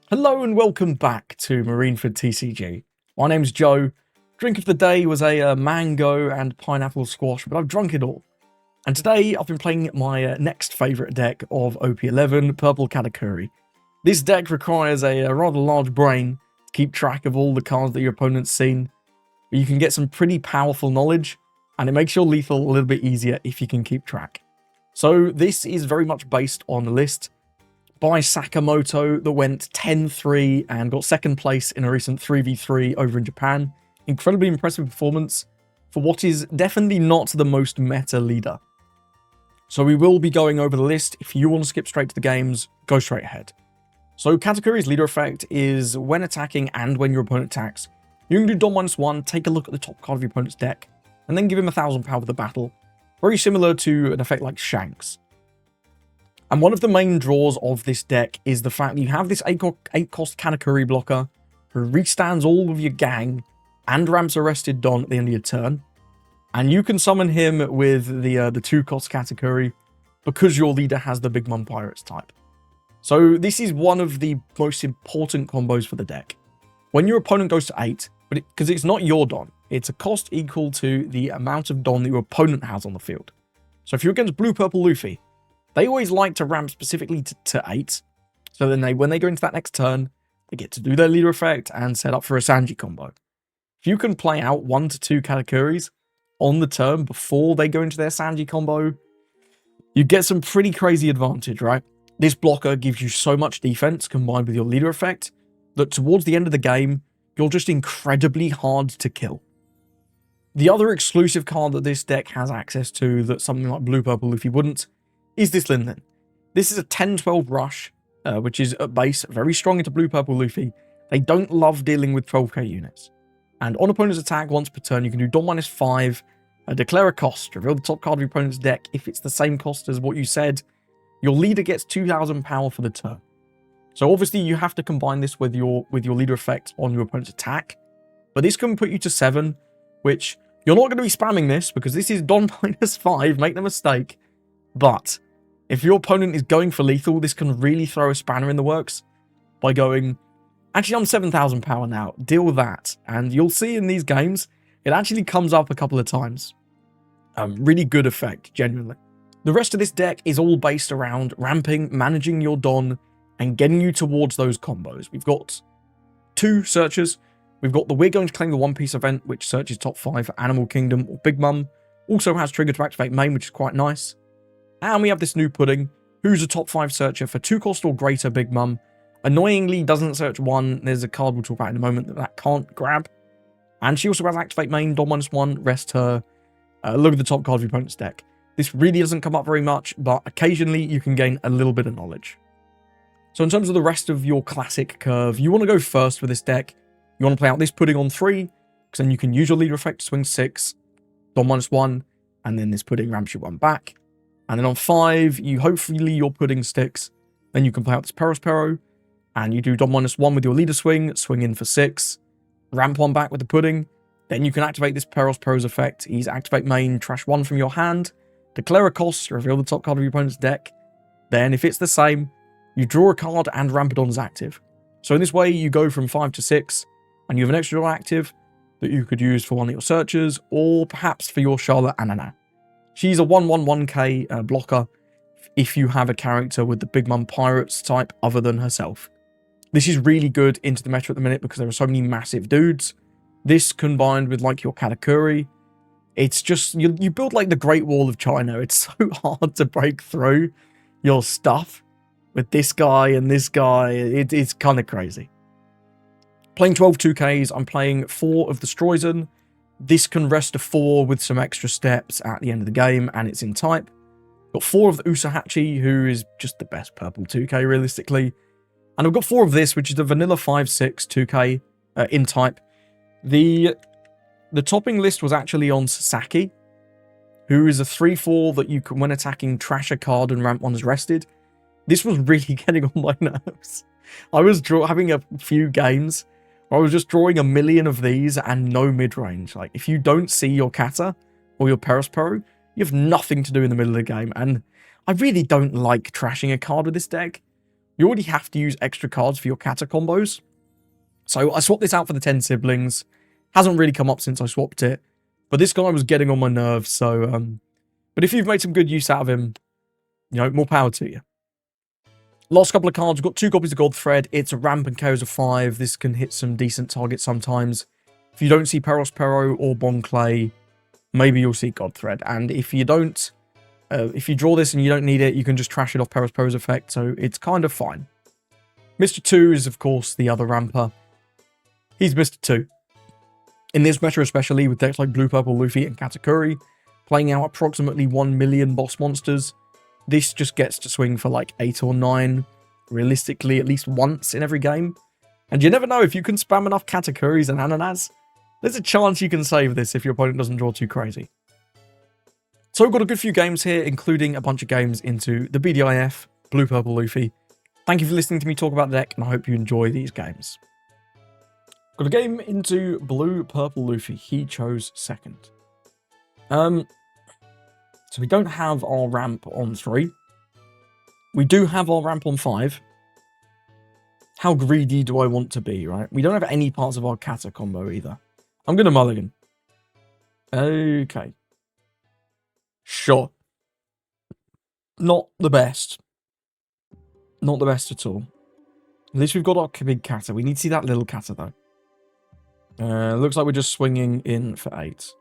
Hello and welcome back to Marineford TCG. My name's Joe. Drink of the day was a mango and pineapple squash, but I've drunk it all. And today I've been playing my next favourite deck of OP11 Purple Katakuri. This deck requires a rather large brain to keep track of all the cards that your opponent's seen. But you can get some pretty powerful knowledge, and it makes your lethal a little bit easier if you can keep track. So this is very much based on the list by Sakamoto that went 10-3 and got second place in a recent 3v3 over in Japan. Incredibly impressive performance for what is definitely not the most meta leader. So we will be going over the list. If you want to skip straight to the games, go straight ahead. So Katakuri's leader effect is when attacking and when your opponent attacks, you can do Dom -1, take a look at the top card of your opponent's deck, and then give him 1000 power for the battle. Very similar to an effect like Shanks. And one of the main draws of this deck is the fact that you have this 8-cost Katakuri blocker who restands all of your gang and ramps Arrested Don at the end of your turn. And you can summon him with the 2-cost Katakuri because your leader has the Big Mom Pirates type. So this is one of the most important combos for the deck. When your opponent goes to 8, because it's not your Don, it's a cost equal to the amount of Don that your opponent has on the field. So if you're against Blue-Purple Luffy, they always like to ramp specifically to 8, so then when they go into that next turn, they get to do their leader effect and set up for a Sanji combo. If you can play out 1 to 2 Katakuris on the turn before they go into their Sanji combo, you get some pretty crazy advantage, right? This blocker gives you so much defense combined with your leader effect that towards the end of the game, you're just incredibly hard to kill. The other exclusive card that this deck has access to that something like Blue-Purple Luffy wouldn't is this Lin. This is a 10-12 rush, which is at base very strong into Blue-Purple Luffy. They don't love dealing with 12k units. And on opponent's attack once per turn, you can do Dom -5, declare a cost, reveal the top card of your opponent's deck. If it's the same cost as what you said, your leader gets 2000 power for the turn. So obviously you have to combine this with your leader effect on your opponent's attack. But this can put you to 7, which you're not going to be spamming this because this is Dom -5, make no mistake. But if your opponent is going for lethal, this can really throw a spanner in the works by going, actually, I'm 7000 power now, deal with that. And you'll see in these games, it actually comes up a couple of times. Really good effect, genuinely. The rest of this deck is all based around ramping, managing your Don, and getting you towards those combos. We've got 2 searchers. We've got the We're Going to Claim the One Piece event, which searches top 5 for Animal Kingdom or Big Mum. Also has trigger to activate main, which is quite nice. And we have this new Pudding, who's a top 5 searcher for 2 cost or greater Big Mum. Annoyingly doesn't search 1. There's a card we'll talk about in a moment that can't grab. And she also has activate main, Dom -1, rest her. Look at the top card of your opponent's deck. This really doesn't come up very much, but occasionally you can gain a little bit of knowledge. So in terms of the rest of your classic curve, you want to go first with this deck. You want to play out this Pudding on 3, because then you can use your leader effect to swing 6, Dom -1, and then this Pudding ramps you 1 back. And then on 5, hopefully your Pudding sticks. Then you can play out this Pero, and you do Dom -1 with your leader swing in for 6, ramp 1 back with the Pudding. Then you can activate this Pero's effect. He's activate main, trash 1 from your hand, declare a cost, reveal the top card of your opponent's deck. Then, if it's the same, you draw a card and Rampadon is active. So in this way, you go from 5 to 6, and you have an extra draw active that you could use for one of your searchers, or perhaps for your Charlotte Anana. She's a 1/1/1k blocker if you have a character with the Big Mom Pirates type other than herself. This is really good into the meta at the minute because there are so many massive dudes. This combined with like your Katakuri, it's just, you build like the Great Wall of China. It's so hard to break through your stuff with this guy and this guy. It's kind of crazy. Playing 12 2Ks, I'm playing 4 of the Stroizen. This can rest a 4 with some extra steps at the end of the game, and it's in type. Got 4 of the Usahachi, who is just the best purple 2K, realistically. And I've got 4 of this, which is the vanilla 5/6 2K in type. The topping list was actually on Sasaki, who is a 3/4 that you can, when attacking, trash a card and ramp 1 is rested. This was really getting on my nerves. I was having a few games where I was just drawing a million of these and no mid-range. Like, if you don't see your Kata or your Pero, you have nothing to do in the middle of the game. And I really don't like trashing a card with this deck. you already have to use extra cards for your kata combos. So I swapped this out for the 10 siblings. Hasn't really come up since I swapped it. But this guy was getting on my nerves, so... but if you've made some good use out of him, you know, more power to you. Last couple of cards, we've got 2 copies of Gold Thread. It's a ramp and KOs of 5. This can hit some decent targets sometimes. If you don't see Perospero or Bon Clay, maybe you'll see God Thread. And if you don't, if you draw this and you don't need it, you can just trash it off Perospero's effect, so it's kind of fine. Mr. 2 is, of course, the other ramper. He's Mr. 2. In this meta especially, with decks like Blue, Purple, Luffy, and Katakuri, playing out approximately 1 million boss monsters, this just gets to swing for like 8 or 9, realistically at least once in every game. And you never know, if you can spam enough Katakuris and Ananas, there's a chance you can save this if your opponent doesn't draw too crazy. So we've got a good few games here, including a bunch of games into the BDIF, Blue, Purple, Luffy. Thank you for listening to me talk about the deck, and I hope you enjoy these games. Got a game into Blue, Purple, Luffy. He chose second. So we don't have our ramp on 3. We do have our ramp on 5. How greedy do I want to be, right? We don't have any parts of our kata combo either. I'm going to mulligan. Okay. Sure. Not the best. Not the best at all. At least we've got our big kata. We need to see that little kata, though. Looks like we're just swinging in for 8.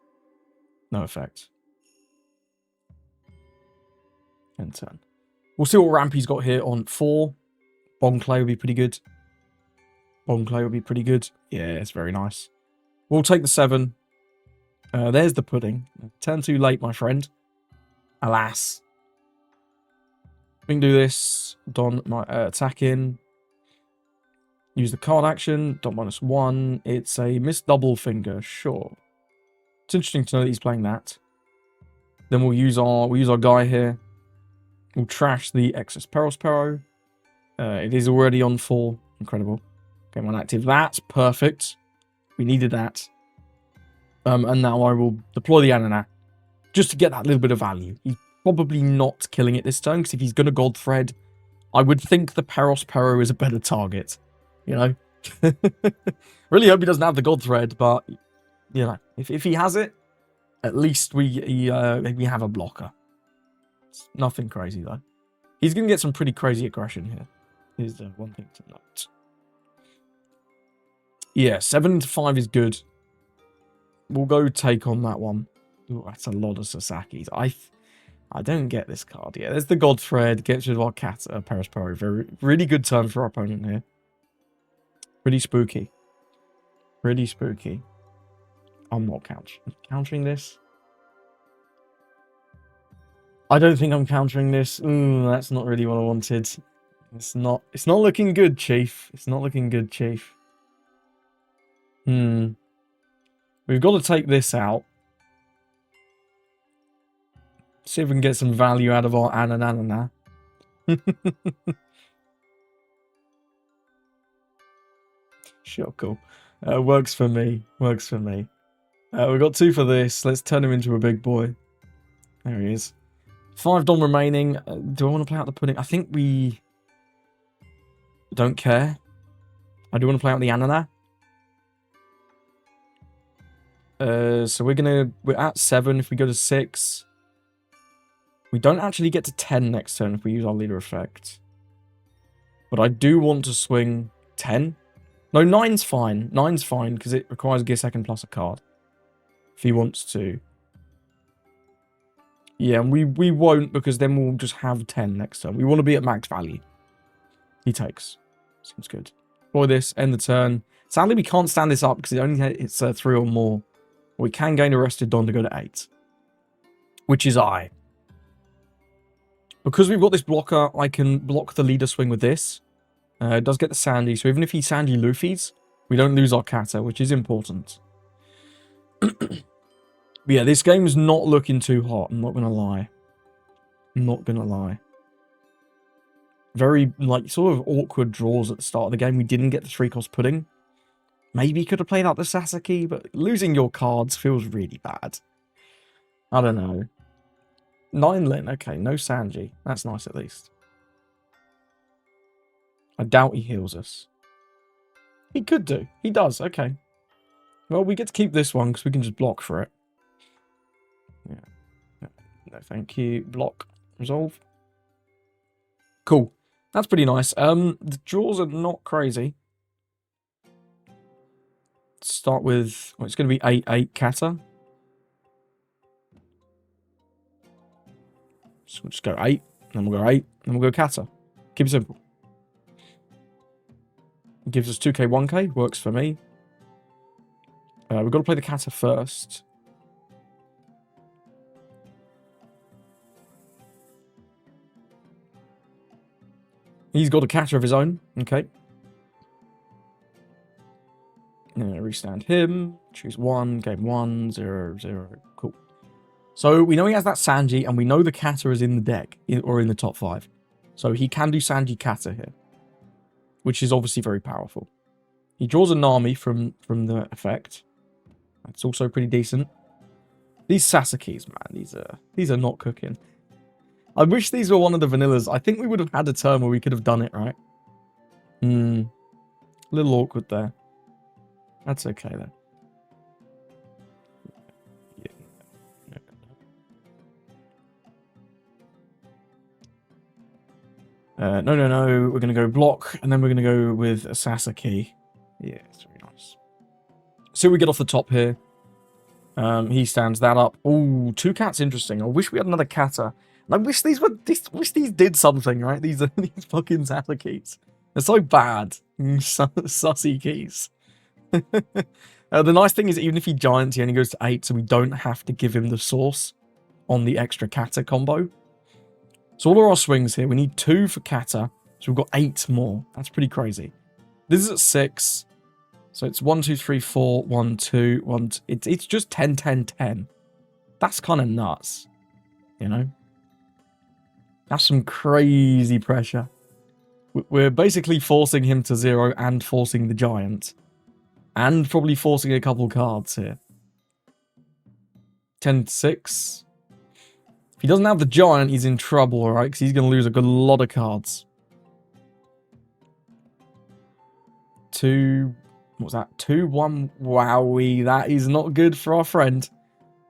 No effect. And 10. We'll see what ramp he's got here on 4. Bon Clay will be pretty good. Bon Clay will be pretty good. Yeah, it's very nice. We'll take the 7. There's the pudding. Turn too late, my friend. Alas. We can do this. Don my attack in. Use the card action. Don -1. It's a missed double finger. Sure. It's interesting to know that he's playing that. Then we'll use our guy here. We'll trash the excess Perospero. It is already on 4. Incredible. Game on active. That's perfect. We needed that. And now I will deploy the Anana. Just to get that little bit of value. He's probably not killing it this turn, because if he's going to God Thread, I would think the Perospero is a better target. You know? Really hope he doesn't have the God Thread, but, you know, if he has it, at least we have a blocker. It's nothing crazy, though. He's going to get some pretty crazy aggression here. Here's one thing to note. Yeah, 7 to 5 is good. We'll go take on that one. Ooh, that's a lot of Sasaki's. I don't get this card. Yeah, there's the God Thread. Gets rid of our cat, Perospero. Very, really good turn for our opponent here. Pretty spooky. Pretty spooky. I'm not countering this. I don't think I'm countering this. Ooh, that's not really what I wanted. It's not looking good, Chief. It's not looking good, Chief. We've got to take this out. See if we can get some value out of our Ananana. Sure, cool. Works for me. Works for me. We've got 2 for this. Let's turn him into a big boy. There he is. 5 Dom remaining. Do I want to play out the pudding? I think we don't care. I do want to play out the Anana. So we're at 7. If we go to 6, we don't actually get to 10 next turn if we use our leader effect. But I do want to swing 10. No, 9's fine. 9's fine because it requires a gear second plus a card. If he wants to. Yeah, and we won't, because then we'll just have 10 next turn. We want to be at max value. He takes. Seems good. Deploy this, end the turn. Sadly, we can't stand this up because it only hits 3 or more. We can gain Arrested Don to go to 8. Which is I. Because we've got this blocker, I can block the leader swing with this. It does get the Sandy, so even if he Sandy Luffy's, we don't lose our Kata, which is important. But yeah, this game's not looking too hot, I'm not going to lie. I'm not going to lie. Very, like, sort of awkward draws at the start of the game. We didn't get the 3-cost pudding. Maybe could have played out the Sasaki, but losing your cards feels really bad. I don't know. 9 Lin, okay, no Sanji. That's nice at least. I doubt he heals us. He could do. He does. Okay. Well, we get to keep this one because we can just block for it. Yeah. No, thank you. Block. Resolve. Cool. That's pretty nice. The draws are not crazy. Start with... Well, it's going to be 8-8 Kata. So we'll just go 8. Then we'll go 8. Then we'll go Kata. Keep it simple. It gives us 2k, 1k. Works for me. We've got to play the Kata first. He's got a Kata of his own. Okay. Restand him. Choose 1. Game 1. 0, 0. Cool. So we know he has that Sanji, and we know the Kata is in the deck, or in the top 5. So he can do Sanji Kata here, which is obviously very powerful. He draws a Nami from the effect. That's also pretty decent. These Sasakis, man, these are not cooking. I wish these were one of the vanillas. I think we would have had a turn where we could have done it, right? A little awkward there. That's okay, though. No. We're going to go block, and then we're going to go with a Sasaki. Yeah, it's very nice. So we get off the top here. He stands that up. Ooh, 2 cats, interesting. I wish we had another Kata. I wish these did something, right? These are these fucking Sasakis. They're so bad. Sussy keys. The nice thing is that even if he giants, he only goes to 8, so we don't have to give him the source on the extra Kata combo. So all of our swings here, we need 2 for Kata, so we've got 8 more. That's pretty crazy. This is at 6, so it's 1, 2, 3, 4, 1, 2, 1. It's just 10, 10, 10. That's kind of nuts, you know? That's some crazy pressure. We're basically forcing him to 0 and forcing the giant. And probably forcing a couple cards here. 10, 6. If he doesn't have the giant, he's in trouble, alright? Because he's going to lose a good lot of cards. 2... What was that? 2, 1. Wowie, that is not good for our friend.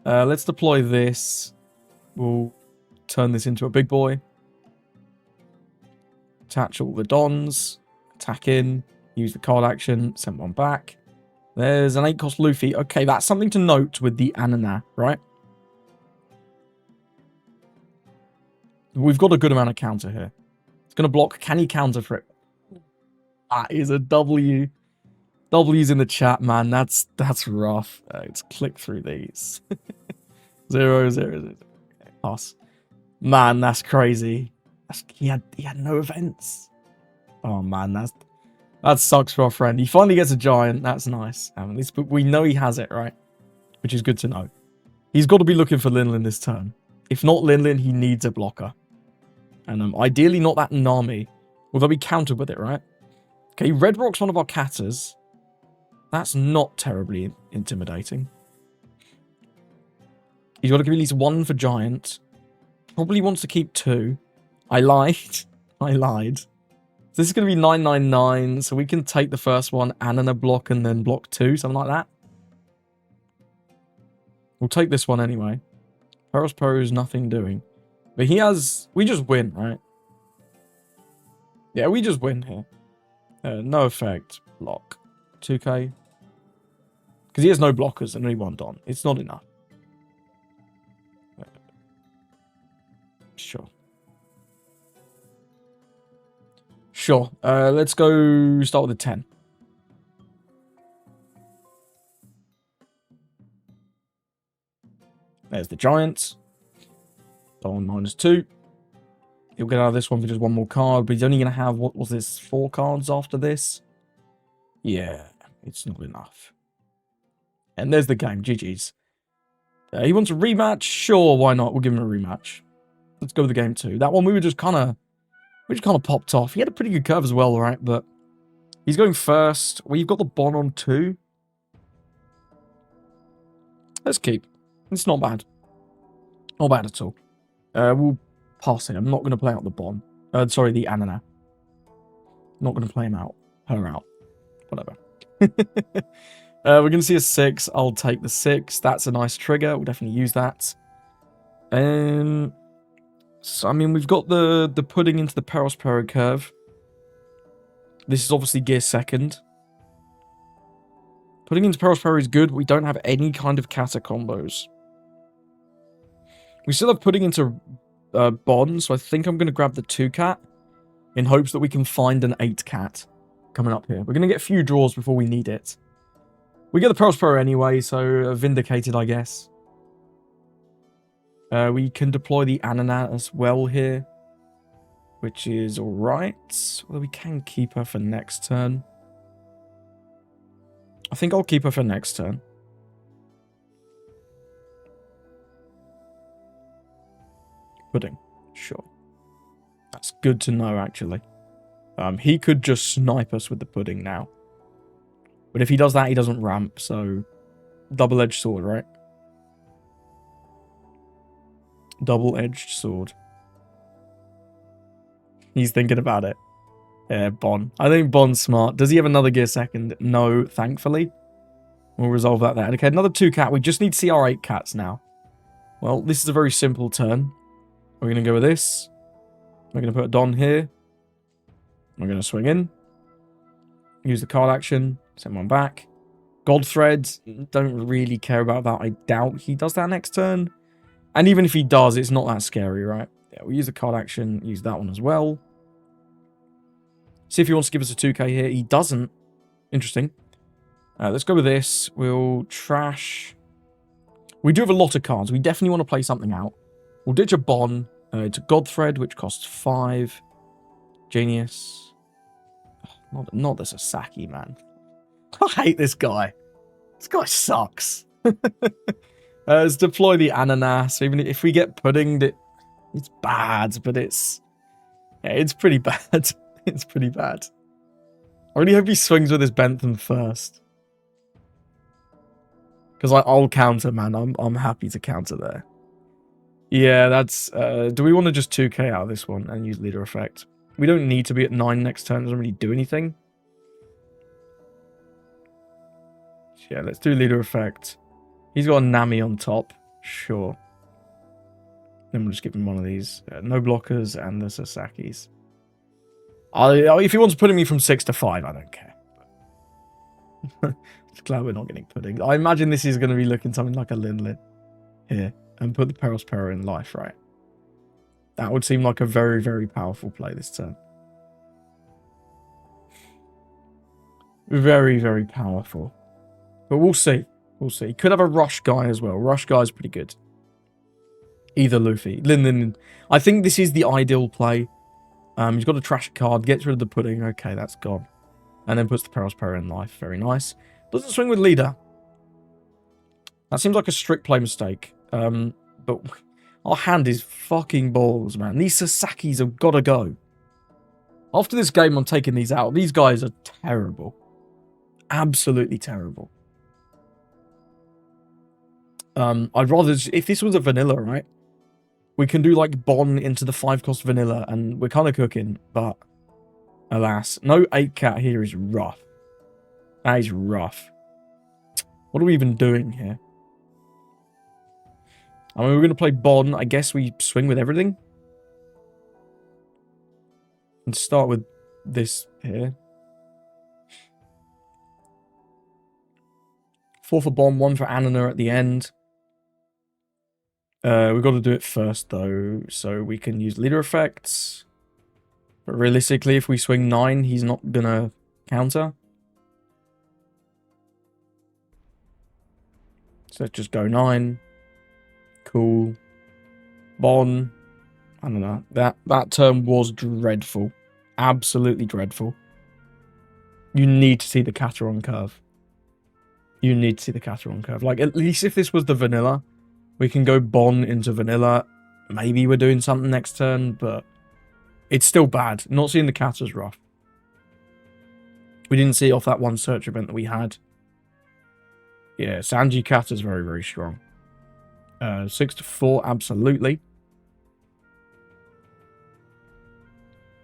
Let's deploy this. We'll turn this into a big boy. Attach all the dons. Attack in. Use the card action. Send one back. There's an 8-cost Luffy. Okay, that's something to note with the Anana, right? We've got a good amount of counter here. It's going to block. Can he counter for it? That is a W. W's in the chat, man. That's rough. Let's click through these. 0, 0, 0. Pass. Man, that's crazy. He had no events. Oh man, that sucks for our friend. He finally gets a giant. That's nice. At least we know he has it, right? Which is good to know. He's got to be looking for Linlin this turn. If not Linlin, he needs a blocker. And ideally not that Nami. Although we countered with it, right? Okay, Red Rock's one of our Katas. That's not terribly intimidating. He's got to give at least 1 for giant. Probably wants to keep 2. I lied. I lied. So this is going to be 999, so we can take the first one and then a block and then block 2, something like that. We'll take this one anyway. Peros Pose, nothing doing. But he has... We just win, right? Yeah, we just win here. No effect. Block. 2k. Because he has no blockers and only 1 don. It's not enough. Sure. Sure. Let's go start with a 10. There's the giants. Don -2. He'll get out of this one for just 1 more card, but he's only going to have, what was this, 4 cards after this? Yeah, it's not enough. And there's the game. GG's. He wants a rematch? Sure, why not? We'll give him a rematch. Let's go with the game 2. That one we just kind of popped off. He had a pretty good curve as well, right? But he's going first. We've got the Bon on 2. Let's keep. It's not bad. Not bad at all. We'll pass it. I'm not going to play out the Bon. Sorry, the Anana. Not going to play him out. Her out. Whatever. We're going to see a 6. I'll take the 6. That's a nice trigger. We'll definitely use that. So, I mean, we've got the pudding into the Perospero curve. This is obviously gear 2nd. Putting into Perospero is good, but we don't have any kind of kata combos. We still have putting into Bond, so I think I'm going to grab the 2 cat in hopes that we can find an 8 cat coming up here. We're going to get a few draws before we need it. We get the Perospero anyway, so vindicated, I guess. We can deploy the Ananas as well here, which is alright. Although we can keep her for next turn. I think I'll keep her for next turn. Pudding. Sure. That's good to know, actually. He could just snipe us with the pudding now. But if he does that, he doesn't ramp, so... Double-edged sword, right? Double-edged sword. He's thinking about it. Yeah, Bon. I think Bon's smart. Does he have another gear 2nd? No, thankfully. We'll resolve that there. Okay, another 2 cat. We just need to see our 8 cats now. Well, this is a very simple turn. We're going to go with this. We're going to put a Don here. We're going to swing in. Use the card action. Send one back. Godthread. Don't really care about that. I doubt he does that next turn. And even if he does, it's not that scary, right? Yeah, we'll use the card action. Use that one as well. See if he wants to give us a 2k here. He doesn't. Interesting. Let's go with this. We'll trash. We do have a lot of cards. We definitely want to play something out. We'll ditch a Bon. It's a Godthread, which costs 5. Genius. Not the Sasaki, man. I hate this guy. This guy sucks. Let's deploy the Ananas. Even if we get puddinged, it's bad, but it's pretty bad. It's pretty bad. I really hope he swings with his Bentham first. Because I'll counter, man. I'm happy to counter there. Yeah, that's... do we want to just 2k out of this one and use leader effect? We don't need to be at 9 next turn. It doesn't really do anything. Yeah, let's do leader effect. He's got a Nami on top. Sure. Then we'll just give him one of these. No blockers and the Sasaki's. If he wants putting me from 6 to 5, I don't care. Glad we're not getting pudding. I imagine this is going to be looking something like a Lin here. And put the Perospero in life, right? That would seem like a very, very powerful play this turn. Very, very powerful. But we'll see. We'll see. Could have a Rush guy as well. Rush guy's pretty good. Either Luffy. Lin. I think this is the ideal play. He's got a trash card. Gets rid of the pudding. Okay, that's gone. And then puts the Perospero in life. Very nice. Doesn't swing with leader. That seems like a strict play mistake. But our hand is fucking balls, man. These Sasakis have got to go. After this game, I'm taking these out. These guys are terrible. Absolutely terrible. I'd rather... If this was a vanilla, right? We can do, like, Bon into the 5-cost vanilla, and we're kind of cooking. But, alas. No 8 cat here is rough. That is rough. What are we even doing here? I mean, we're going to play Bon. I guess we swing with everything. And start with this here. 4 for Bon, 1 for Anana at the end. We've got to do it first, though, so we can use leader effects. But realistically, if we swing 9, he's not going to counter. So let's just go 9. Cool. Bon. I don't know. That turn was dreadful. Absolutely dreadful. You need to see the Kateron curve. You need to see the Kateron curve. Like, at least if this was the vanilla, we can go Bon into vanilla. Maybe we're doing something next turn, but it's still bad. Not seeing the cat is rough. We didn't see it off that one search event that we had. Yeah, Sanji Cat is very, very strong. 6 to 4, absolutely.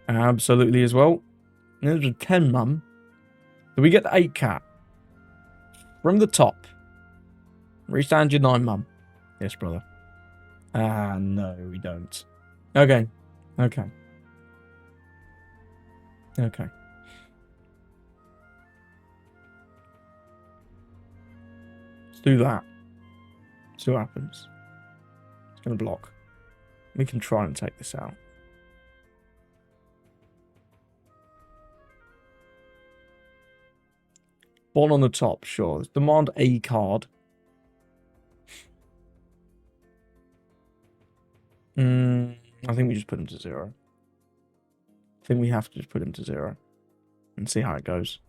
Absolutely as well. And there's a 10 mum. Do we get the 8 cat? From the top. Restand your 9 mum. Yes, brother. Ah, no, we don't. Okay. Okay. Okay. Let's do that. See what happens. It's going to block. We can try and take this out. One on the top, sure. Let's demand a card. I think we just put him to 0. I think we have to just put him to 0. And see how it goes.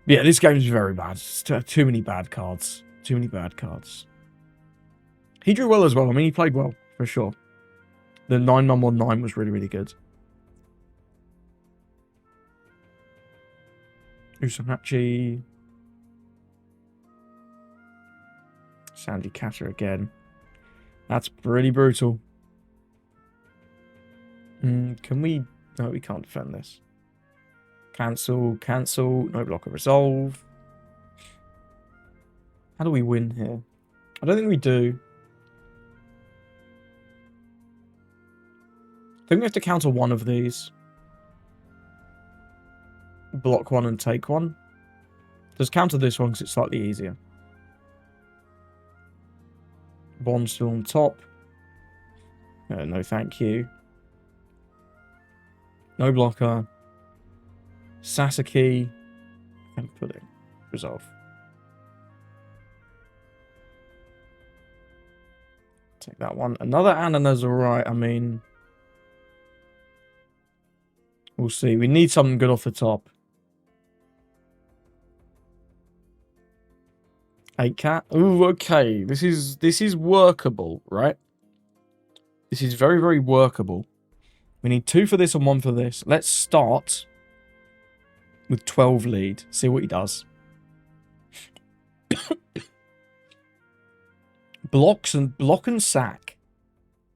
Yeah, this game is very bad. It's too many bad cards. Too many bad cards. He drew well as well. I mean, he played well, for sure. The 9-1-1-9 was really, really good. Usamachi. Sandy Catter again. That's pretty brutal. Can we... No, we can't defend this. Cancel, cancel. No blocker, resolve. How do we win here? I don't think we do. I think we have to counter one of these. Block one and take one. Just counter this one because it's slightly easier. Bond still on top. No, thank you. No blocker. Sasaki. And pudding. Resolve. Take that one. Another Anana's alright. I mean... We'll see. We need something good off the top. 8 cat. Ooh, okay. This is workable, right? This is very, very workable. We need 2 for this and 1 for this. Let's start with 12 lead. See what he does. Block and sack.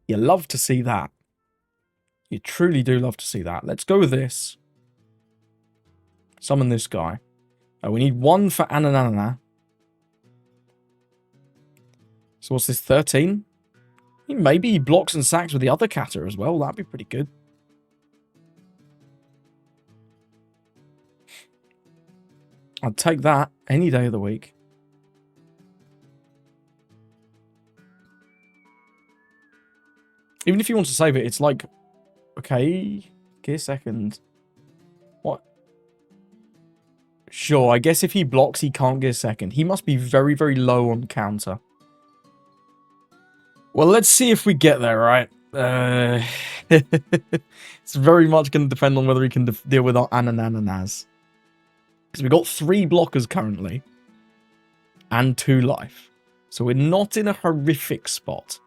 You love to see that. You truly do love to see that. Let's go with this. Summon this guy. We need 1 for Ananana. So what's this, 13? Maybe he blocks and sacks with the other Kata as well. That'd be pretty good. I'd take that any day of the week. Even if you want to save it, it's like... Okay, gear second. What? Sure, I guess if he blocks, he can't gear second. He must be very, very low on counter. Well, let's see if we get there, right? It's very much going to depend on whether he can deal with our Anananas. Because we've got 3 blockers currently. And 2 life. So we're not in a horrific spot.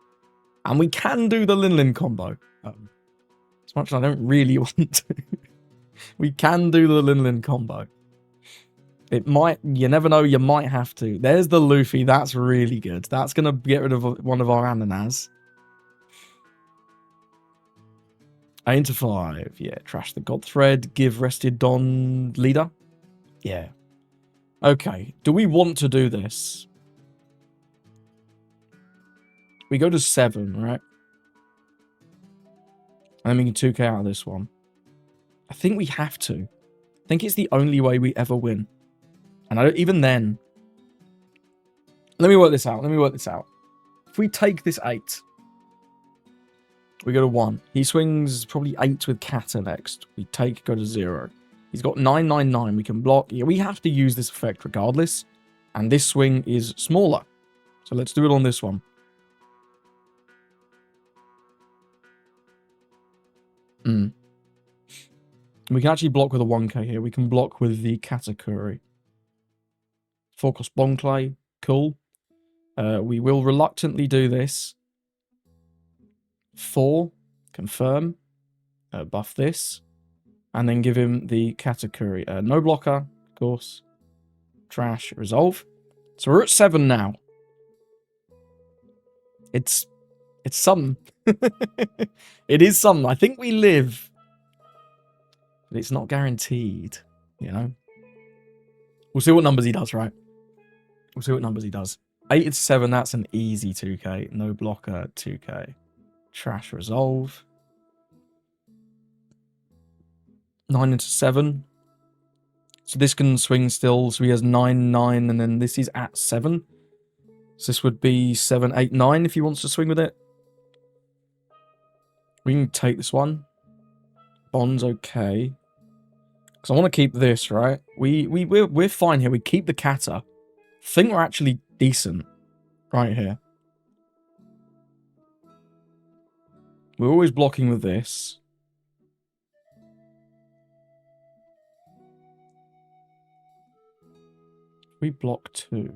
And we can do the Lin combo. As much as I don't really want to. We can do the Lin combo. It might, you never know, you might have to. There's the Luffy, that's really good. That's going to get rid of one of our Ananas. 8 to 5, yeah. Trash the God Thread, give Rested Don leader. Yeah. Okay, do we want to do this? We go to 7, right? And then we can 2k out of this one. I think we have to. I think it's the only way we ever win. And I don't, even then... Let me work this out. Let me work this out. If we take this 8, we go to 1. He swings probably 8 with Kata next. We take, go to 0. He's got 999. We can block. Yeah, we have to use this effect regardless. And this swing is smaller. So let's do it on this one. We can actually block with a 1k here. We can block with the Katakuri. 4-cost Bond Clay. Cool. We will reluctantly do this. 4. Confirm. Buff this. And then give him the Katakuri. No blocker, of course. Trash. Resolve. So we're at 7 now. It's something. It is something. I think we live But it's not guaranteed, you know? We'll see what numbers he does, right? We'll see what numbers he does. 8 into 7, that's an easy 2k. No blocker, 2k. Trash resolve. 9 into 7. So this can swing still. So he has 9, 9, and then this is at 7. So this would be 7, 8, 9 if he wants to swing with it. We can take this one. Bond's okay. Because I want to keep this, right? We're fine here. We keep the Kata. I think we're actually decent right here. We're always blocking with this. We block 2.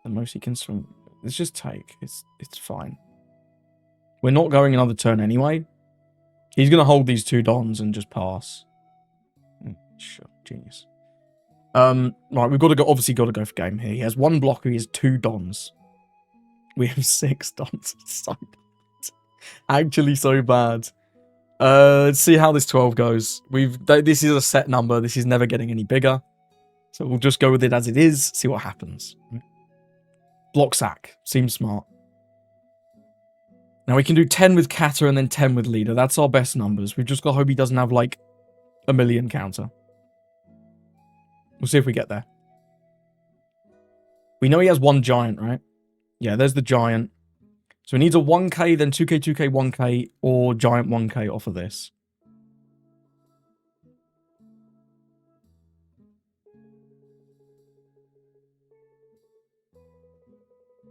The most he can swing. Let's just take. It's fine. We're not going another turn anyway. He's going to hold these 2 dons and just pass. Sure, genius. Right, we've got to go. Obviously, got to go for game here. He has 1 blocker. He has 2 dons. We have 6 dons. So bad. Actually, so bad. Let's see how this 12 goes. This is a set number. This is never getting any bigger. So we'll just go with it as it is. See what happens. Block sack. Seems smart. Now we can do 10 with Kata and then 10 with leader. That's our best numbers. We've just got to hope he doesn't have like a million counter. We'll see if we get there. We know he has 1 giant, right? Yeah, there's the giant. So he needs a 1k, then 2k, 2k, 1k, or giant 1k off of this.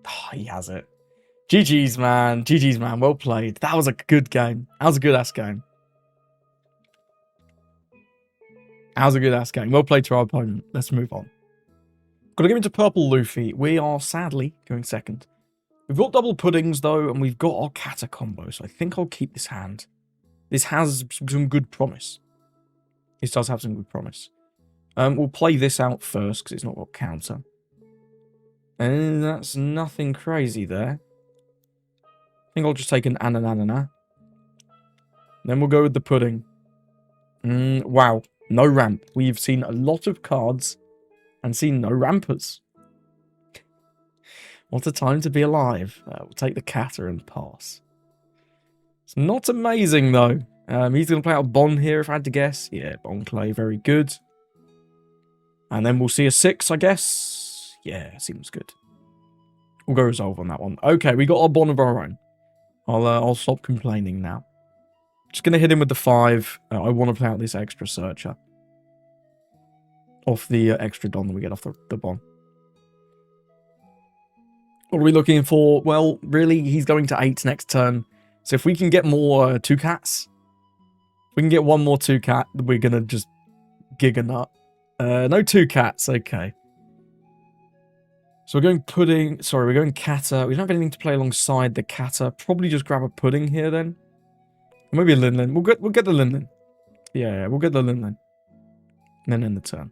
Oh, he has it. GG's, man. GG's, man. Well played. That was a good game. That was a good-ass game. That was a good-ass game. Well played to our opponent. Let's move on. Got to give it to Purple Luffy. We are, sadly, going second. We've got double puddings, though, and we've got our Kata combo, so I think I'll keep this hand. This has some good promise. This does have some good promise. We'll play this out first, because it's not got counter. And that's nothing crazy there. I think I'll just take an ananana. Then we'll go with the pudding. Wow. No ramp. We've seen a lot of cards and seen no rampers. What a time to be alive. We'll take the Kata and pass. It's not amazing, though. He's going to play out Bond here, if I had to guess. Yeah, Bond clay, very good. And then we'll see a 6, I guess. Yeah, seems good. We'll go resolve on that one. Okay, we got our Bond of our own. I'll stop complaining now. Just going to hit him with the 5. I want to play out this extra searcher. Off the extra Don that we get off the Bond. What are we looking for? Well, really, he's going to 8 next turn. So if we can get more 2 cats, if we can get 1 more 2 cat, we're going to just gig a nut. No 2 cats, okay. So we're going pudding. Sorry, we're going Kata. We don't have anything to play alongside the Kata. Probably just grab a pudding here then. Or maybe a Linlin. We'll get the Linlin. Yeah, we'll get the Linlin. And then end the turn.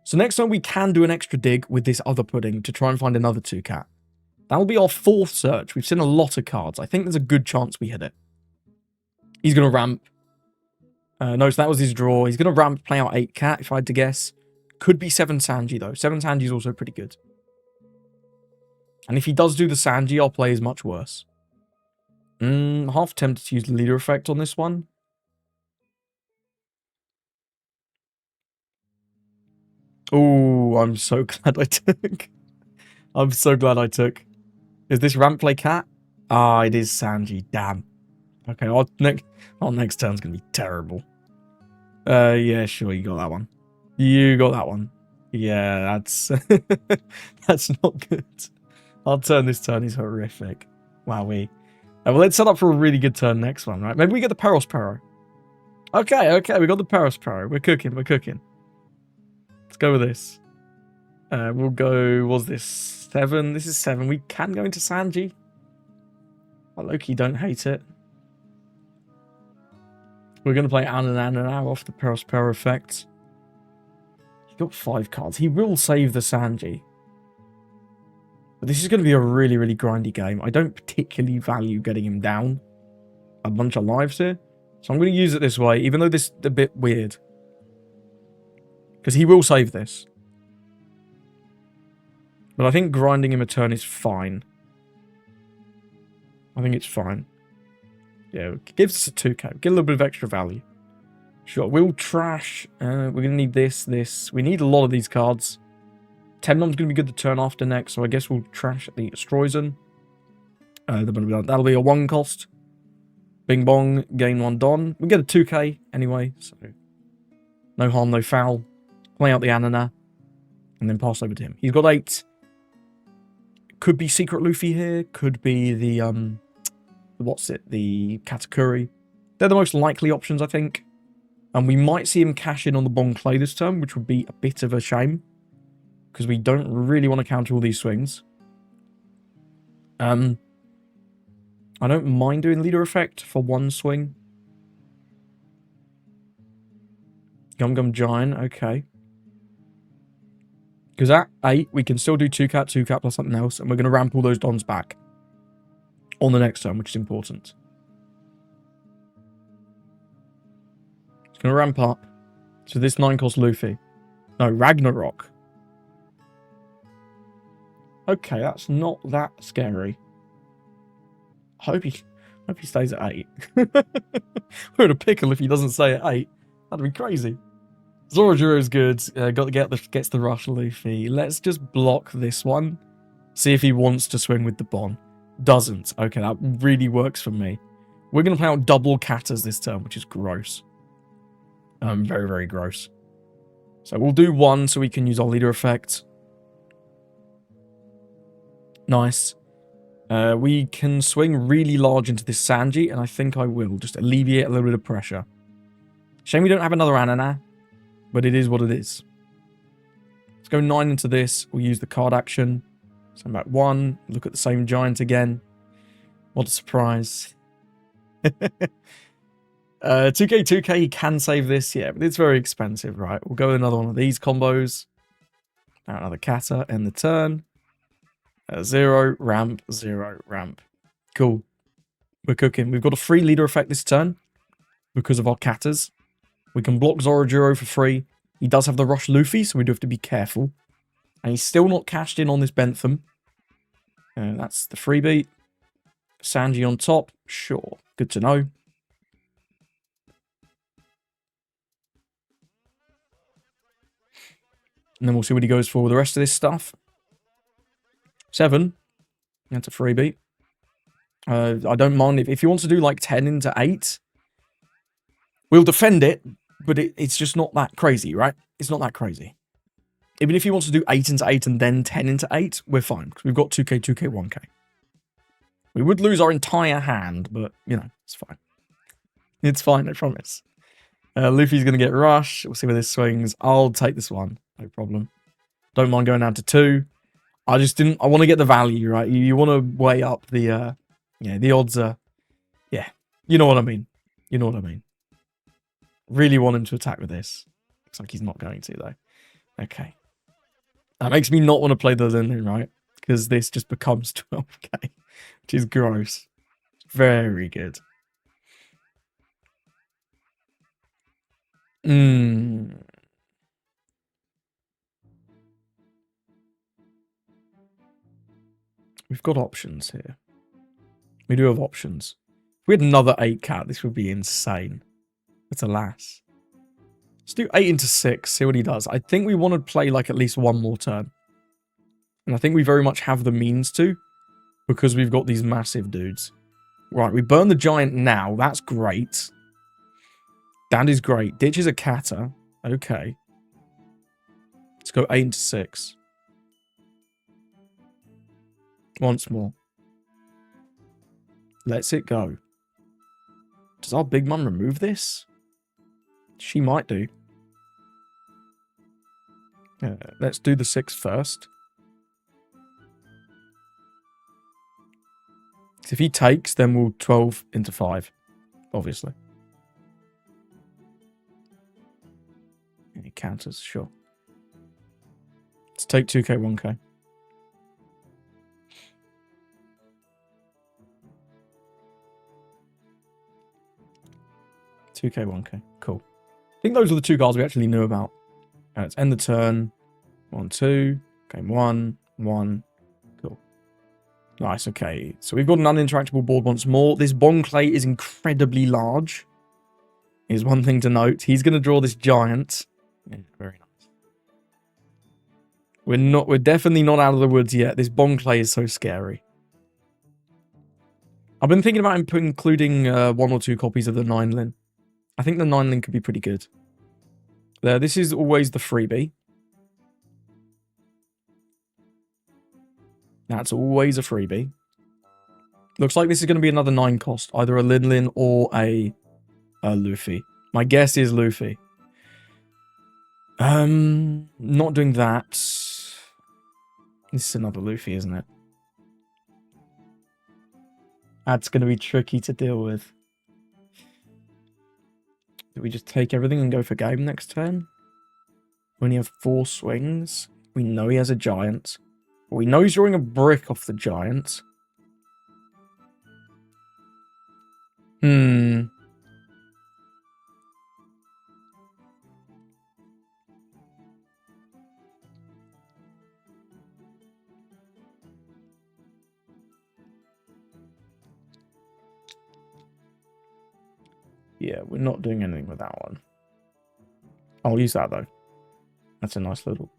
So next time we can do an extra dig with this other pudding to try and find another 2 cat. That will be our 4th search. We've seen a lot of cards. I think there's a good chance we hit it. He's going to ramp. No, so that was his draw. He's going to ramp, play out 8 cat, if I had to guess. Could be 7 Sanji, though. 7 Sanji is also pretty good. And if he does do the Sanji, our play is much worse. Half tempted to use the leader effect on this one. Oh, I'm so glad I took. I'm so glad I took. Is this ramp play cat? Ah, it is Sanji. Damn. Okay, our next turn's going to be terrible. Yeah, sure, you got that one. You got that one. Yeah, that's... that's not good. Our turn this turn is horrific. Wowee. Well, let's set up for a really good turn next one, right? Maybe we get the Peros Pero. Okay, we got the Peros Pero. We're cooking. Let's go with this. We'll go... Was this 7? This is 7. We can go into Sanji. I low-key don't hate it. We're going to play Ananana off the Peros Pero effect. He got 5 cards. He will save the Sanji. But this is going to be a really, really grindy game. I don't particularly value getting him down a bunch of lives here. So I'm going to use it this way, even though this is a bit weird. Because he will save this. But I think grinding him a turn is fine. I think it's fine. Yeah, it gives us a 2k. Get a little bit of extra value. Sure, we'll trash. We're going to need this. We need a lot of these cards. Temnom's going to be good to turn after next, so I guess we'll trash the Stroizen. That'll be a 1 cost. Bing bong, gain 1 Don. We get a 2k anyway, so no harm, no foul. Play out the Anana, and then pass over to him. He's got 8. Could be Secret Luffy here. Could be the the Katakuri. They're the most likely options, I think. And we might see him cash in on the Bon Clay this turn, which would be a bit of a shame. Because we don't really want to counter all these swings. I don't mind doing leader effect for 1 swing. Gum Gum Giant, okay. Because at 8, we can still do 2-cat plus something else, and we're going to ramp all those Dons back on the next turn, which is important. It's going to ramp up. So this 9 cost Luffy. No, Ragnarok. Okay, that's not that scary. I hope he stays at 8. We're in a pickle if he doesn't stay at 8. That'd be crazy. Zorojiro's good. Gets the rush Luffy. Let's just block this one. See if he wants to swing with the Bon. Doesn't. Okay, that really works for me. We're going to play out double Katas this turn, which is gross. Very, very gross. So we'll do 1 so we can use our leader effect. Nice. We can swing really large into this Sanji, and I think I will. Just alleviate a little bit of pressure. Shame we don't have another Anana, but it is what it is. Let's go 9 into this. We'll use the card action. Send back 1. Look at the same giant again. What a surprise. 2k, he can save this, yeah, but it's very expensive, right? We'll go another one of these combos. Now another Kata, end the turn. 0, ramp, 0, ramp. Cool. We're cooking. We've got a free leader effect this turn because of our Katas. We can block Zorojiro for free. He does have the rush Luffy, so we do have to be careful. And he's still not cashed in on this Bentham. That's the freebie. Sanji on top. Sure. Good to know. And then we'll see what he goes for with the rest of this stuff. 7. That's a freebie. I don't mind if he wants to do like 10 into 8. We'll defend it, but it's just not that crazy, right? It's not that crazy. Even if he wants to do 8 into 8 and then 10 into 8, we're fine. Because we've got 2k, 2k, 1k. We would lose our entire hand, but, you know, it's fine. It's fine, I promise. Luffy's going to get rush. We'll see where this swings. I'll take this one. No problem. Don't mind going down to 2. I just didn't... I want to get the value, right? You want to weigh up the... yeah, the odds are... Yeah. You know what I mean. You know what I mean. Really want him to attack with this. Looks like he's not going to, though. Okay. That makes me not want to play the Linen, right? Because this just becomes 12k. Which is gross. Very good. We've got options here. We do have options. If we had another 8-cat, this would be insane. But alas. Let's do 8 into 6, see what he does. I think we want to play like at least 1 more turn. And I think we very much have the means to. Because we've got these massive dudes. Right, we burn the giant now. That's great. That is great. Ditches a Kata. Okay. Let's go 8 into 6. Once more. Let's it go. Does our big mum remove this? She might do. Let's do the 6 first. If he takes, then we'll 12 into 5. Obviously. And he counters, sure. Let's take 2k, 1k. 2k, 1k. Cool. I think those are the two cards we actually knew about. Let's end the turn. 1, 2. Game 1, 1. Cool. Nice, okay. So we've got an uninteractable board once more. This Bon Clay is incredibly large. Is one thing to note. He's going to draw this giant. Yeah, very nice. We're definitely not out of the woods yet. This Bon Clay is so scary. I've been thinking about including 1 or 2 copies of the 9-lin. I think the 9-lin could be pretty good. There, this is always the freebie. That's always a freebie. Looks like this is going to be another 9 cost. Either a Lin or a Luffy. My guess is Luffy. Not doing that. This is another Luffy, isn't it? That's going to be tricky to deal with. Do we just take everything and go for game next turn? We only have 4 swings. We know he has a giant. We know he's drawing a brick off the giant. Yeah, we're not doing anything with that one. I'll use that though. That's a nice little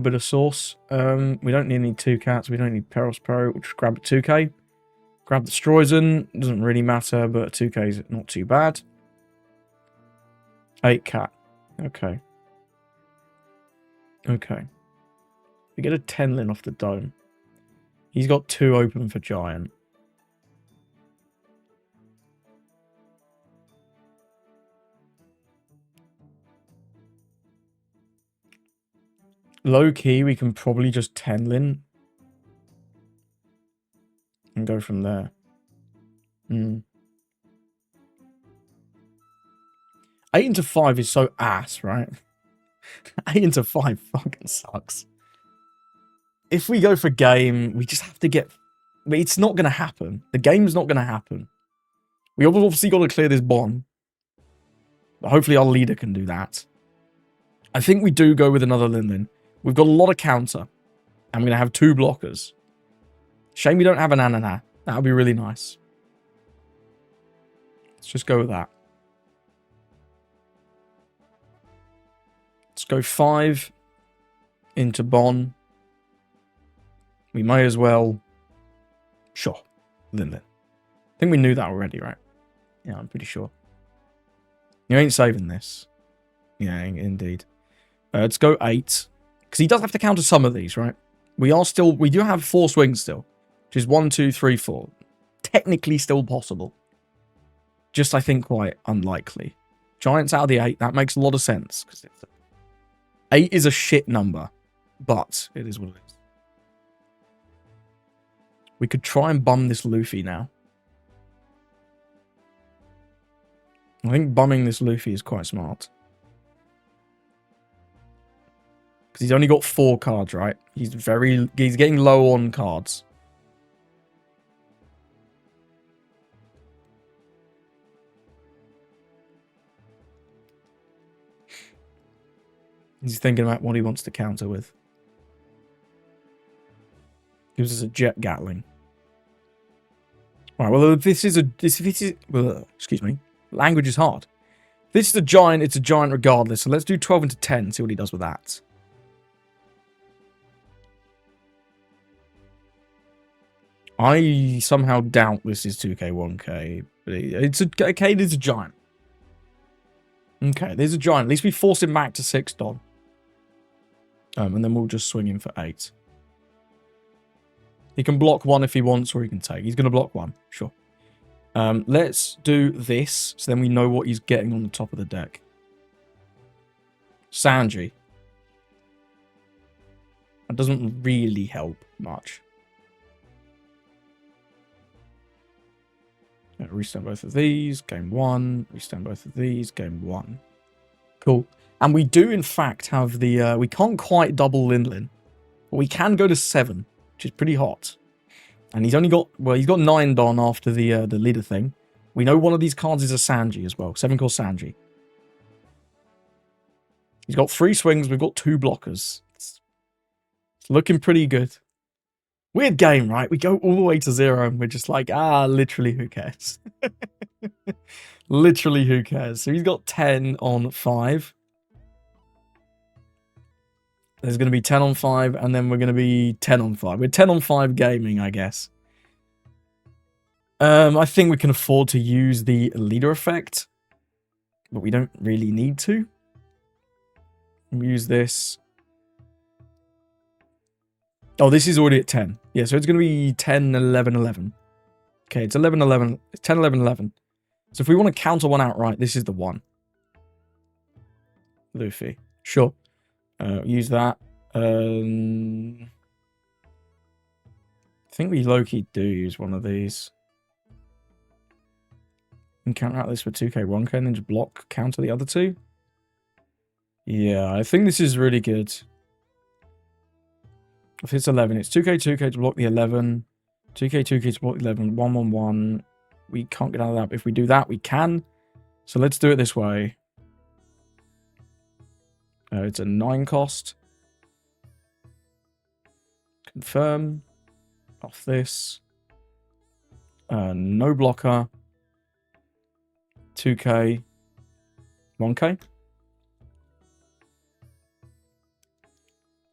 bit of sauce. We don't need any 2 cats. We don't need Peros Pro. We'll just grab a 2k. Grab the Stroizen. Doesn't really matter, but 2k is not too bad. 8 cat. Okay. Okay. We get a 10-lin off the dome. He's got 2 open for giant. Low key, we can probably just 10-lin and go from there. 8 into 5 is so ass, right? 8 into 5 fucking sucks. If we go for game, we just have to get... It's not going to happen. The game's not going to happen. We obviously got to clear this Bon. But hopefully our leader can do that. I think we do go with another Lin. We've got a lot of counter. I'm going to have 2 blockers. Shame we don't have an Anana. That would be really nice. Let's just go with that. Let's go 5 into Bon. We may as well... Sure. Lin. I think we knew that already, right? Yeah, I'm pretty sure. You ain't saving this. Yeah, indeed. Let's go 8. Because he does have to counter some of these, right? We do have 4 swings still. Which is 1, 2, 3, 4. Technically still possible. Just, I think, quite unlikely. Giants out of the 8. That makes a lot of sense. 8 is a shit number. But it is what it is. We could try and bum this Luffy now. I think bumming this Luffy is quite smart. Because he's only got 4 cards, right? He's getting low on cards. He's thinking about what he wants to counter with. Gives us a Jet Gatling. Alright, well, excuse me. Language is hard. This is a giant, it's a giant regardless. So let's do 12 into 10, see what he does with that. I somehow doubt this is 2k, 1k. But it is a giant. Okay, there's a giant. At least we force him back to 6 Don. And then we'll just swing him for 8. He can block 1 if he wants, or he can take. He's going to block 1. Sure. Let's do this, so then we know what he's getting on the top of the deck. Sanji. That doesn't really help much. Restand both of these, game 1. Restand both of these, game 1. Cool. And we do, in fact, have the... we can't quite double Lin. But we can go to 7, which is pretty hot. And he's only got... Well, he's got 9 Don after the leader thing. We know one of these cards is a Sanji as well. 7-cost Sanji. He's got 3 swings. We've got 2 blockers. It's looking pretty good. Weird game, right? We go all the way to 0 and we're just like, literally who cares? Literally who cares? So he's got 10 on 5. There's going to be 10 on 5 and then we're going to be 10 on 5. We're 10 on 5 gaming, I guess. I think we can afford to use the leader effect, but we don't really need to. Use this. Oh, this is already at 10. Yeah, so it's going to be 10, 11, 11. Okay, it's 11, 11. It's 10, 11, 11. So if we want to counter one outright, this is the one. Luffy. Sure. Use that. I think we low-key do use one of these. And counter out this with 2k, 1k, and then just block, counter the other 2. Yeah, I think this is really good. If it's 11, it's 2k, 2k to block the 11. 2k, 2k to block the 11. 1, 1, 1. We can't get out of that. If we do that, we can. So let's do it this way. It's a 9 cost. Confirm. Off this. No blocker. 2k. 1k.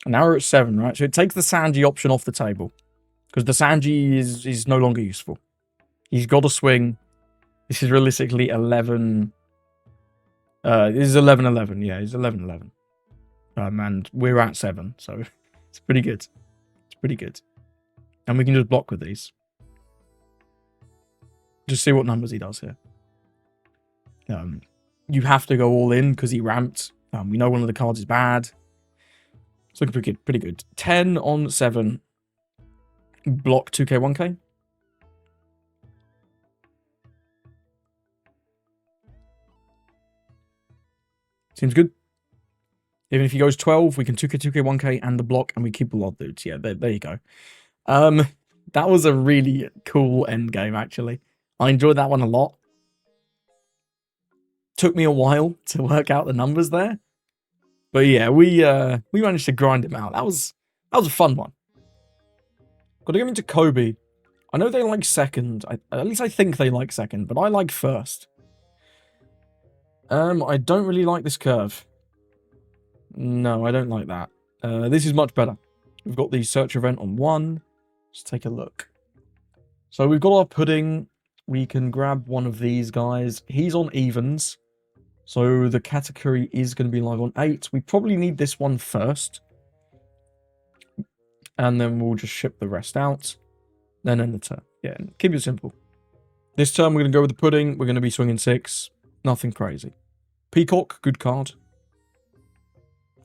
And now we're at 7, right? So it takes the Sanji option off the table. Because the Sanji is no longer useful. He's got a swing. This is realistically 11. This is 11-11. Yeah, it's 11-11. And we're at 7. So it's pretty good. It's pretty good. And we can just block with these. Just see what numbers he does here. You have to go all in because he ramped. We know one of the cards is bad. It's looking pretty good. Pretty good. 10 on 7. Block 2k, 1k. Seems good. Even if he goes 12, we can 2k, 2k, 1k and the block, and we keep a lot of dudes. Yeah, there you go. That was a really cool end game, actually. I enjoyed that one a lot. Took me a while to work out the numbers there. But yeah, we managed to grind him out. That was a fun one. Got to go into Koby. I know they like second. At least I think they like second, but I like first. I don't really like this curve. No, I don't like that. This is much better. We've got the search event on 1. Let's take a look. So we've got our pudding. We can grab one of these guys. He's on evens. So the Katakuri is going to be live on 8. We probably need this one first. And then we'll just ship the rest out. Then end the turn. Yeah, keep it simple. This turn we're going to go with the pudding. We're going to be swinging 6. Nothing crazy. Peacock, good card.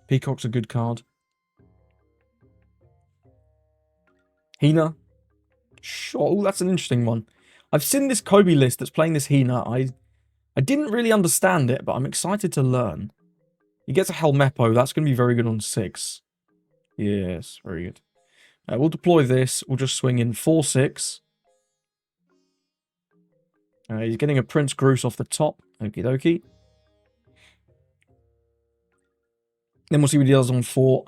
Peacock's a good card. Hina. Sure, that's an interesting one. I've seen this Koby list that's playing this Hina. I didn't really understand it, but I'm excited to learn. He gets a Helmeppo. That's going to be very good on 6. Yes, very good. We'll deploy this. We'll just swing in 4-6. He's getting a Prince Groose off the top. Okie dokie. Then we'll see what he does on 4.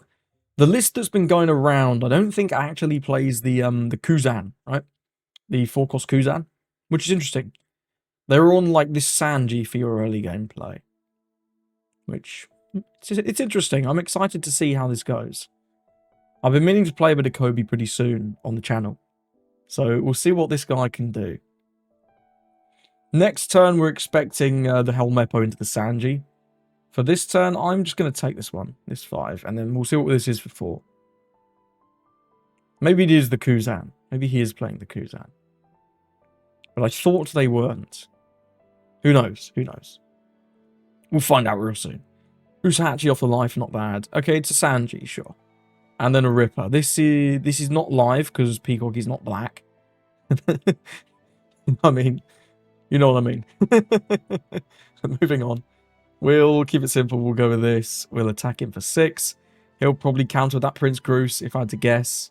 The list that's been going around, I don't think actually plays the Kuzan, right? The 4-cost Kuzan, which is interesting. They're on like this Sanji for your early gameplay, which it's interesting. I'm excited to see how this goes. I've been meaning to play a bit of Koby pretty soon on the channel, so we'll see what this guy can do. Next turn, we're expecting the Helmeppo into the Sanji. For this turn, I'm just going to take this one, this 5, and then we'll see what this is for 4. Maybe it is the Kuzan. Maybe he is playing the Kuzan. But I thought they weren't. Who knows? Who knows? We'll find out real soon. Usahachi off the life, not bad. Okay, it's a Sanji, sure. And then a Ripper. This is not live because Peacock is not black. I mean, you know what I mean. Moving on. We'll keep it simple. We'll go with this. We'll attack him for 6. He'll probably counter that Prince Groose, if I had to guess.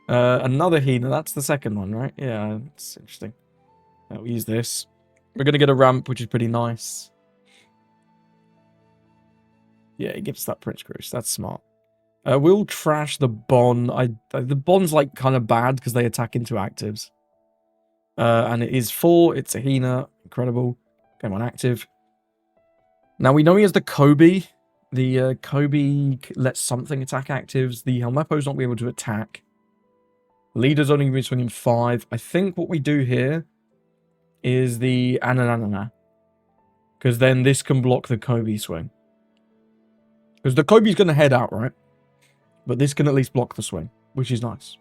Another Hina. That's the second one, right? Yeah, it's interesting. We'll use this. We're going to get a ramp, which is pretty nice. Yeah, it gives us that Prince Cruise. That's smart. We'll trash the Bond. The Bond's like kind of bad because they attack into actives. And it is 4. It's a Hina. Incredible. Game on active. Now we know he has the Koby. The Koby lets something attack actives. The Helmeppo's not be able to attack. Leader's only going to be swinging 5. I think what we do here is the Ananana. Because then this can block the Koby swing. Because the Kobe's going to head out, right? But this can at least block the swing, which is nice.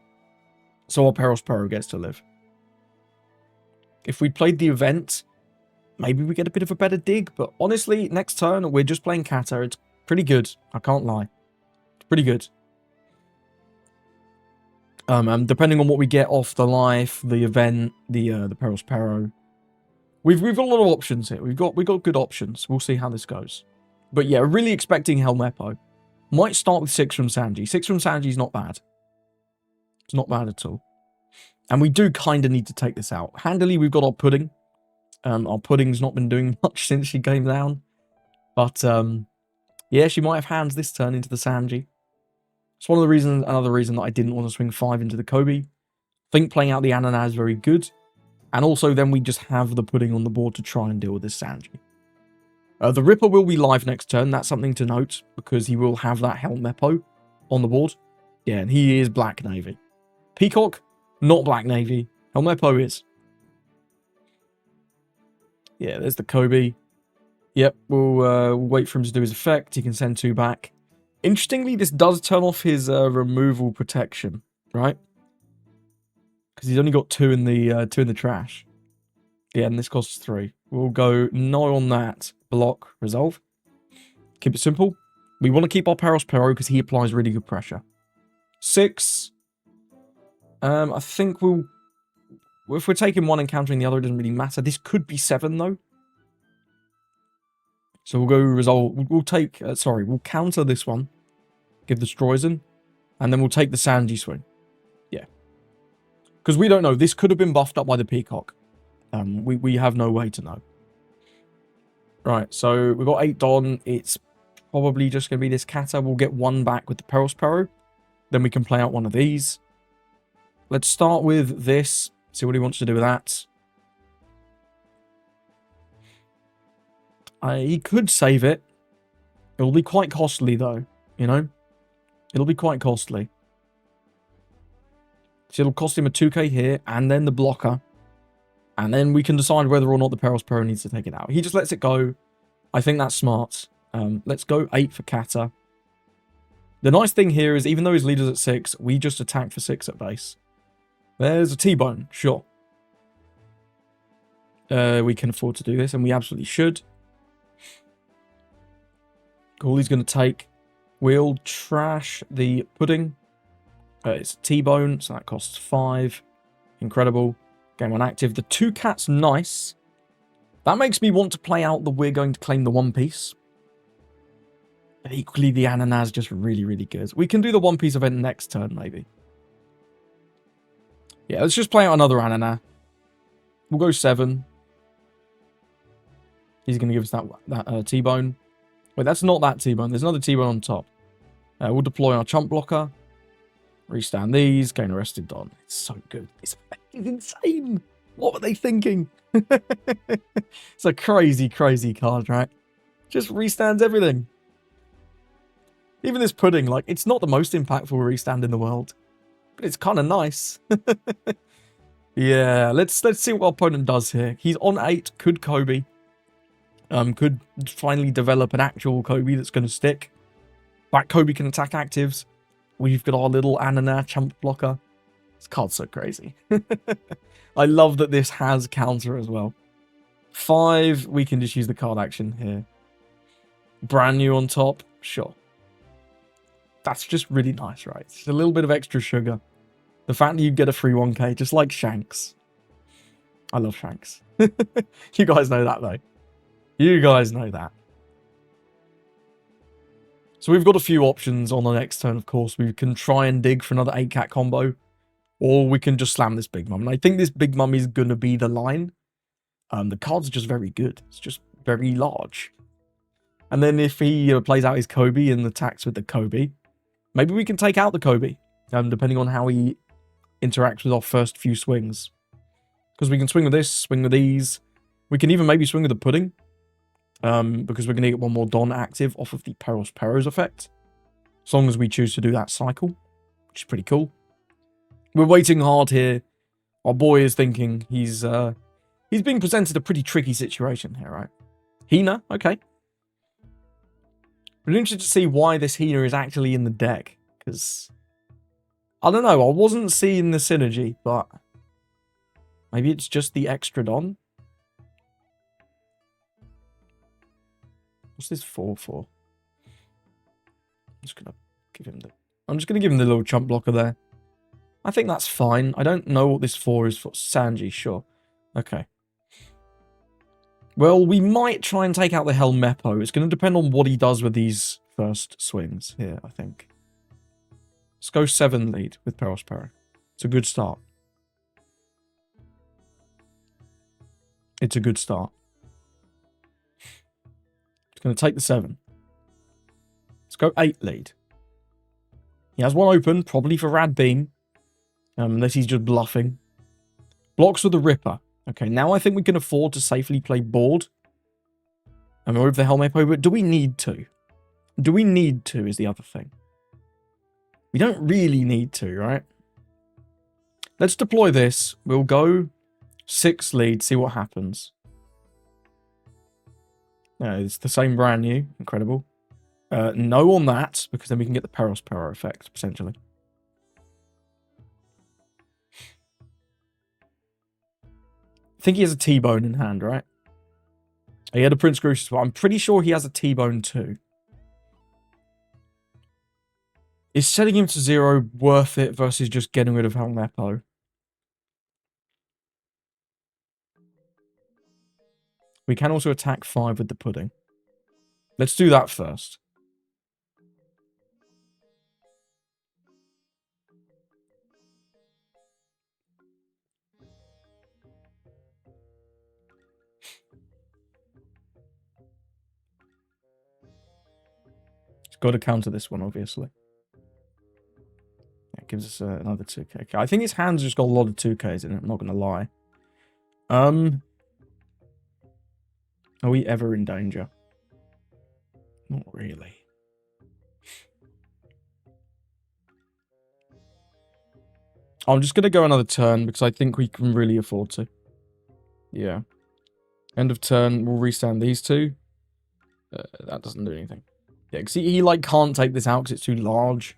So our Perospero gets to live. If we played the event, maybe we get a bit of a better dig. But honestly, next turn, we're just playing Kata. It's pretty good. I can't lie. It's pretty good. Depending on what we get off the life, the event, the Perospero. We've got a lot of options here. We've got good options. We'll see how this goes. But yeah, really expecting Helmeppo. Might start with 6 from Sanji. 6 from Sanji is not bad. It's not bad at all. And we do kind of need to take this out. Handily, we've got our Pudding. Our Pudding's not been doing much since she came down. But, yeah, she might have hands this turn into the Sanji. It's one of the reasons, another reason that I didn't want to swing 5 into the Koby. I think playing out the Ananas is very good. And also then we just have the Pudding on the board to try and deal with this Sanji. The Ripper will be live next turn. That's something to note, because he will have that Helmeppo on the board. Yeah, and he is Black Navy. Peacock, not Black Navy. Helmeppo is. Yeah, there's the Koby. Yep, we'll wait for him to do his effect. He can send 2 back. Interestingly, this does turn off his removal protection, right? Because he's only got 2 in the trash. Yeah, and this costs 3. We'll go no on that. Block, resolve. Keep it simple. We want to keep our Perospero because he applies really good pressure. 6. I think we'll... If we're taking one and countering the other, it doesn't really matter. This could be 7, though. So we'll go resolve. We'll take... we'll counter this one. Give the Stroizen. And then we'll take the Sanji swing. Yeah. Because we don't know. This could have been buffed up by the Peacock. We have no way to know. Right, so we've got 8 Don. It's probably just going to be this Kata. We'll get 1 back with the Perospero. Then we can play out one of these. Let's start with this. See what he wants to do with that. He could save it. It'll be quite costly, though. You know? It'll be quite costly. So it'll cost him a 2k here, and then the blocker. And then we can decide whether or not the Perospero needs to take it out. He just lets it go. I think that's smart. Let's go 8 for Kata. The nice thing here is, even though his leader's at 6, we just attack for 6 at base. There's a T-bone, sure. We can afford to do this, and we absolutely should. Cool, he's going to take. We'll trash the Pudding. It's a T-bone, so that costs 5. Incredible. Game on active. The 2 cats, nice. That makes me want to play out the we're going to claim the One Piece. But equally, the Ananas just really, really good. We can do the One Piece event next turn, maybe. Yeah, let's just play out another Anana. We'll go 7. He's going to give us that T-bone. Wait, that's not that T-bone. There's another T-bone on top. We'll deploy our chump blocker. Restand these. Gain arrested Don. It's so good. It's insane. What were they thinking? It's a crazy, crazy card, right? Just restands everything. Even this Pudding, like, it's not the most impactful restand in the world. But it's kind of nice. Yeah, let's see what our opponent does here. He's on 8. Could Koby. Could finally develop an actual Koby that's going to stick. That Koby can attack actives. We've got our little Anana chump blocker. This card's so crazy. I love that this has counter as well. 5, we can just use the card action here. Brand new on top, sure. That's just really nice, right? It's just a little bit of extra sugar. The fact that you get a free 1k, just like Shanks. I love Shanks. You guys know that, though. You guys know that. So we've got a few options on the next turn, of course. We can try and dig for another 8-cat combo. Or we can just slam this Big Mum. And I think this Big Mum is going to be the line. The cards are just very good. It's just very large. And then if he plays out his Koby and attacks with the Koby, maybe we can take out the Koby, depending on how he interacts with our first few swings. Because we can swing with this, swing with these. We can even maybe swing with the pudding. Because we're going to get one more Don active off of the Peros Peros effect. As long as we choose to do that cycle, which is pretty cool. We're waiting hard here. Our boy is thinking he's being presented a pretty tricky situation here, right? Hina, okay. I'm interested to see why this Hina is actually in the deck. Because, I don't know, I wasn't seeing the synergy, but maybe it's just the extra Don. What's this 4/4? I'm just gonna give him the little chump blocker there. I think that's fine. I don't know what this 4 is for. Sanji, sure. Okay. Well, we might try and take out the Helmeppo. It's going to depend on what he does with these first swings here, I think. Let's go 7 lead with Peros Pero. It's a good start. It's a good start. It's going to take the 7. Let's go 8 lead. He has one open, probably for Rad Beam. Unless he's just bluffing. Blocks with the Ripper. Okay, now I think we can afford to safely play board. And move the Helmeppo, but do we need to? Do we need to is the other thing. We don't really need to, right? Let's deploy this. We'll go 6 lead, see what happens. It's the same brand new. Incredible. No on that, because then we can get the Peros Pero effect, potentially. I think he has a T-Bone in hand, right? He had a Prince Crucius, but I'm pretty sure he has a T-Bone too. Is setting him to 0 worth it versus just getting rid of Helmeppo? We can also attack 5 with the pudding. Let's do that first. Got to counter this one, obviously. It gives us another 2k. I think his hand's just got a lot of 2ks in it, I'm not going to lie. Are we ever in danger? Not really. I'm just going to go another turn because I think we can really afford to. Yeah. End of turn, we'll restand these 2. That doesn't do anything. Yeah, because he like, can't take this out because it's too large.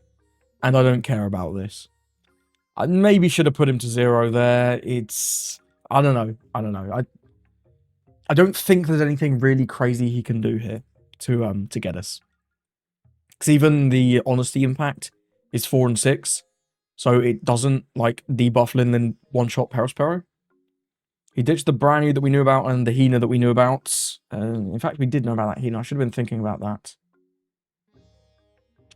And I don't care about this. I maybe should have put him to 0 there. It's... I don't know. I don't think there's anything really crazy he can do here to get us. Because even the Honesty impact is 4 and 6. So it doesn't, like, debuff Lin and one-shot Peros Pero. He ditched the brand new that we knew about and the Hina that we knew about. In fact, we did know about that Hina. I should have been thinking about that.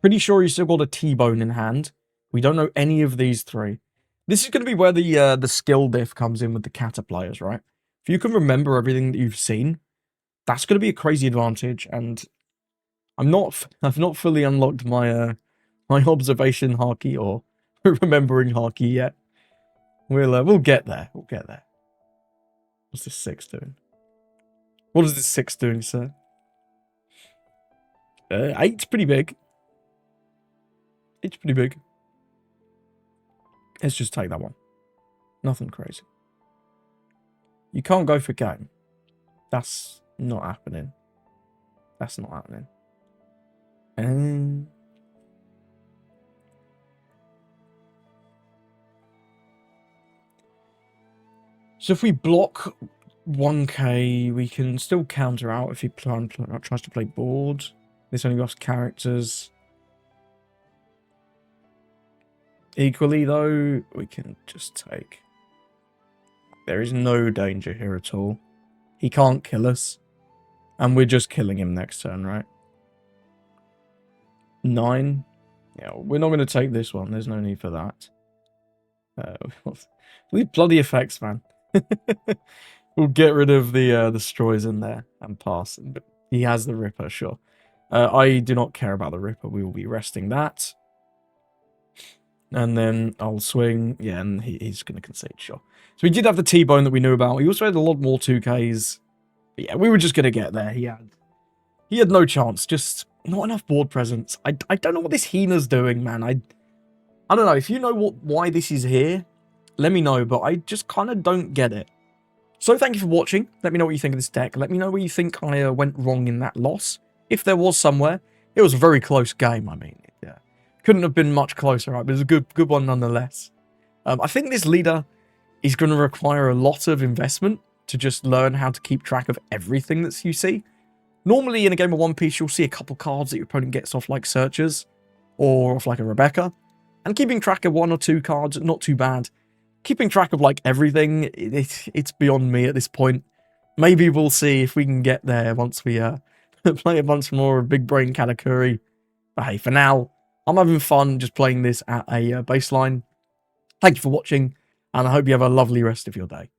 Pretty sure he's still got a T-Bone in hand. We don't know any of these 3. This is going to be where the skill diff comes in with the Kata players, right? If you can remember everything that you've seen, that's going to be a crazy advantage. And I've not fully unlocked my my observation haki or remembering haki yet. We'll get there. We'll get there. What's this 6 doing? What is this 6 doing, sir? 8's pretty big. It's pretty big. Let's just take that one. Nothing crazy. You can't go for game. That's not happening. That's not happening. So if we block 1k, we can still counter out if he tries to play board. This only costs characters. Equally, though, we can just take... There is no danger here at all. He can't kill us. And we're just killing him next turn, right? 9. Yeah, we're not going to take this one. There's no need for that. These bloody effects, man. We'll get rid of the Stroys in there and pass. But he has the Ripper, sure. I do not care about the Ripper. We will be resting that. And then I'll swing. Yeah, and he's going to concede, sure. So we did have the T-Bone that we knew about. He also had a lot more 2Ks. But yeah, we were just going to get there. He had no chance. Just not enough board presence. I don't know what this Hina's doing, man. I don't know. If you know why this is here, let me know. But I just kind of don't get it. So thank you for watching. Let me know what you think of this deck. Let me know where you think I went wrong in that loss. If there was somewhere. It was a very close game, I mean. Yeah. Couldn't have been much closer, right? But it was a good one nonetheless. I think this leader is going to require a lot of investment to just learn how to keep track of everything that you see. Normally in a game of One Piece, you'll see a couple cards that your opponent gets off like Searchers or off like a Rebecca. And keeping track of 1 or 2 cards, not too bad. Keeping track of like everything, it's beyond me at this point. Maybe we'll see if we can get there once we play a bunch more of Big Brain Katakuri. But hey, for now, I'm having fun just playing this at a baseline. Thank you for watching, and I hope you have a lovely rest of your day.